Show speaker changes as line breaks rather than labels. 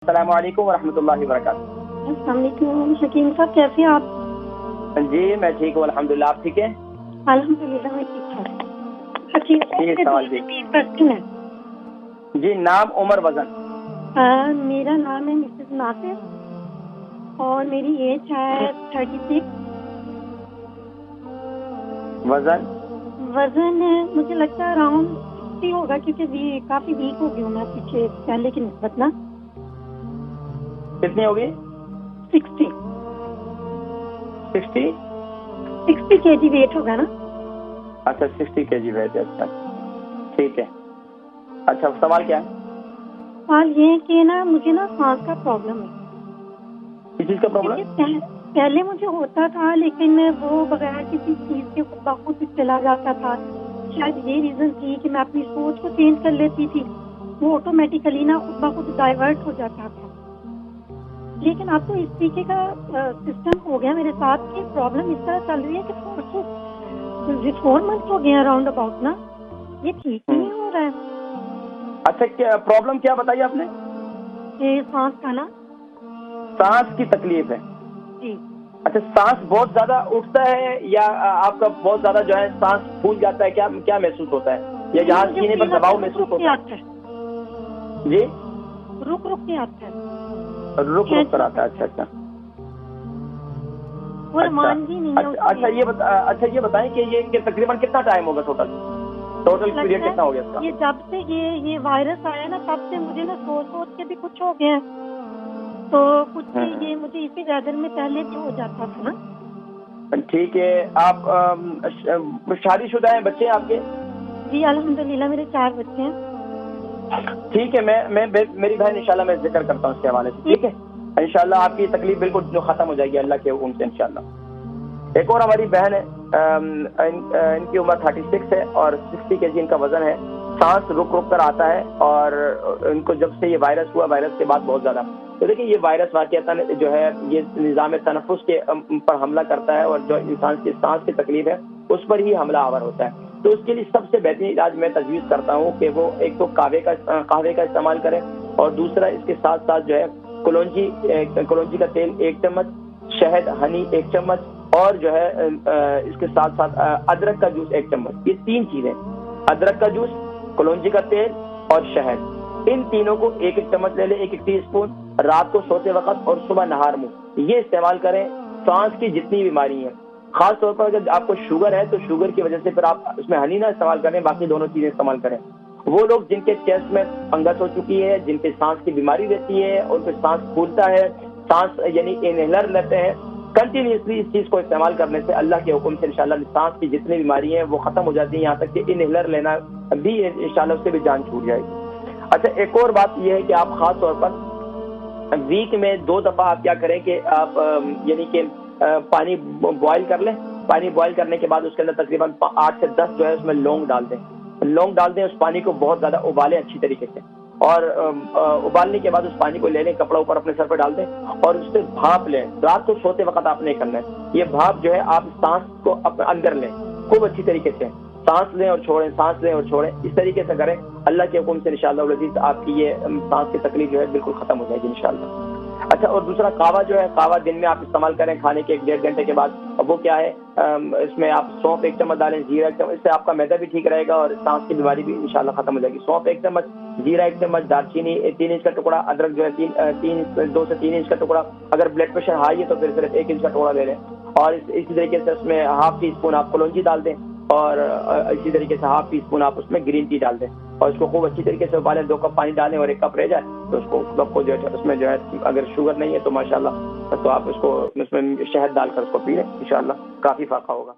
السلام علیکم ورحمۃ اللہ وبرکاتہ۔
السلام علیکم شکیم صاحب، کیسے ہیں آپ؟
جی میں ٹھیک ہوں الحمدللہ، آپ ٹھیک ہیں؟
الحمدللہ میں ٹھیک ہوں۔ شکیم
جی سوال جی
صاحب ہے
جی نام عمر وزن؟
میرا نام ہے مسز ناصر اور میری ایج ہے 36۔ وزن مجھے لگتا ہے اراؤنڈ 60 ہوگا، کیونکہ کافی ویک ہو گئی ہوں میں پیچھے پہلے کی نسبت نا۔
کتنی ہوگی؟
60 kg ویٹ ہوگا نا۔
اچھا 60 kg ویٹ ہے، اچھا ٹھیک ہے۔ اچھا سوال کیا ہے؟
سوال یہ ہے کہ نا مجھے نا سانس کا پرابلم ہے۔
کس چیز کا پرابلم؟
پہلے مجھے ہوتا تھا لیکن وہ بغیر کسی چیز کے خود بخود چلا جاتا تھا۔ شاید یہ ریزن تھی کہ میں اپنی سوچ کو چینج کر لیتی تھی، وہ آٹومیٹیکلی نا خود بخود ڈائیورٹ ہو جاتا تھا۔ لیکن اب تو اس طریقے کا سسٹم ہو گیا میرے ساتھ کہ پرابلم اس طرح چل رہی ہے کہ 4 منتھ ہو گئے اراؤنڈ اباؤٹ نا، یہ ٹھیک ہی نہیں ہو رہا ہے۔
اچھا کیا پرابلم کیا بتائی آپ نے؟
یہ سانس کا نا،
سانس کی تکلیف ہے؟
جی۔
اچھا سانس بہت زیادہ اٹھتا ہے یا آپ کا بہت زیادہ جو ہے سانس پھول جاتا ہے، کیا محسوس ہوتا ہے یا یہاں سینے پر دباؤ محسوس ہوتا ہے؟ جی
رک کے آتا ہے،
رک کر آتا ہے۔ اچھا اچھا اچھا یہ بتائیں کہ یہ تقریباً کتنا ٹائم ہوگا ٹوٹل پیریڈ کتنا ہو گیا اس کا؟
یہ جب سے یہ وائرس آیا نا تب سے مجھے نا سوچ کے بھی کچھ ہو گیا، تو کچھ یہ مجھے اسی ویدر میں پہلے بھی ہو جاتا تھا نا۔
ٹھیک ہے۔ آپ شادی شدہ ہیں؟ بچے ہیں آپ کے؟
جی الحمدللہ میرے 4 بچے ہیں۔
ٹھیک ہے، میں میری بہن انشاءاللہ میں ذکر کرتا ہوں اس کے حوالے سے، ٹھیک ہے؟ انشاءاللہ آپ کی تکلیف بالکل جو ختم ہو جائے گی اللہ کے حکم سے انشاءاللہ۔ ایک اور ہماری بہن ہے، ان کی عمر 36 ہے اور 60 kg ان کا وزن ہے۔ سانس رک کر آتا ہے اور ان کو جب سے یہ وائرس ہوا، وائرس کے بعد بہت زیادہ، تو دیکھیں یہ وائرس واقعتاً جو ہے یہ نظام تنفس کے پر حملہ کرتا ہے اور جو انسان کی سانس کی تکلیف ہے اس پر ہی حملہ آور ہوتا ہے۔ تو اس کے لیے سب سے بہترین علاج میں تجویز کرتا ہوں کہ وہ ایک تو قہوے کا استعمال کریں، اور دوسرا اس کے ساتھ ساتھ جو ہے کلونجی کا تیل 1 چمچ، شہد ہنی 1 چمچ، اور جو ہے اس کے ساتھ ساتھ ادرک کا جوس 1 چمچ۔ یہ 3 چیزیں، ادرک کا جوس، کلونجی کا تیل اور شہد، ان تینوں کو 1 چمچ لے لیں، 1 ٹی اسپون، رات کو سوتے وقت اور صبح نہار منہ یہ استعمال کریں۔ سانس کی جتنی بیماری ہیں، خاص طور پر اگر آپ کو شوگر ہے تو شوگر کی وجہ سے پھر آپ اس میں ہنی نہ استعمال کریں، باقی دونوں چیزیں استعمال کریں۔ وہ لوگ جن کے چیسٹ میں فنگس ہو چکی ہے، جن کے سانس کی بیماری رہتی ہے، ان کو سانس پھولتا ہے، سانس یعنی انہیلر لیتے ہیں، کنٹینیوسلی اس چیز کو استعمال کرنے سے اللہ کے حکم سے انشاءاللہ سانس کی جتنی بیماری ہیں وہ ختم ہو جاتی ہیں، یہاں تک کہ انہیلر لینا بھی انشاءاللہ اس سے بھی جان چھوٹ جائے گی۔ اچھا ایک اور بات یہ ہے کہ آپ خاص طور پر ویک میں 2 دفعہ آپ کیا کریں کہ آپ یعنی کہ پانی بوائل کر لیں، پانی بوائل کرنے کے بعد اس کے اندر تقریباً 8 سے 10 جو ہے اس میں لونگ ڈال دیں، اس پانی کو بہت زیادہ ابالیں اچھی طریقے سے، اور ابالنے کے بعد اس پانی کو لے لیں، کپڑا اوپر اپنے سر پہ ڈال دیں اور اس سے بھاپ لیں۔ رات کو سوتے وقت آپ نہیں کرنا ہے، یہ بھاپ جو ہے آپ سانس کو اندر لیں خوب اچھی طریقے سے، سانس لیں اور چھوڑیں، سانس لیں اور چھوڑیں، اس طریقے سے کریں، اللہ کے حکم سے انشاءاللہ العزیز آپ کی یہ سانس کی تکلیف جو ہے بالکل ختم ہو جائے گی انشاءاللہ۔ اچھا اور دوسرا قہوہ جو ہے، قہوہ دن میں آپ استعمال کریں کھانے کے 1-1.5 گھنٹے کے بعد، وہ کیا ہے اس میں آپ سونف 1 چمچ ڈالیں، زیرہ 1 چمچ، اس سے آپ کا معدہ بھی ٹھیک رہے گا اور سانس کی بیماری بھی انشاءاللہ ختم ہو جائے گی۔ سونف 1 چمچ، زیرہ 1 چمچ، دارچینی 3 انچ کا ٹکڑا، ادرک جو ہے 2 سے 3 انچ کا ٹکڑا، اگر بلڈ پریشر ہائی ہے تو پھر صرف 1 انچ کا ٹکڑا لے لیں، اور اسی طریقے سے اس میں ½ ٹی اسپون آپ کلونجی ڈال دیں، اور اسی طریقے سے ½ ٹی اسپون آپ اس میں گرین ٹی ڈال دیں، اور اس کو خوب اچھی طریقے سے ابالیں، 2 کپ پانی ڈالیں اور 1 کپ رہ جائے تو اس کو کپ کو جو ہے اس میں جو ہے اگر شوگر نہیں ہے تو ماشاءاللہ تو آپ اس کو اس میں شہد ڈال کر اس کو پی لیں، انشاءاللہ کافی فائدہ ہوگا۔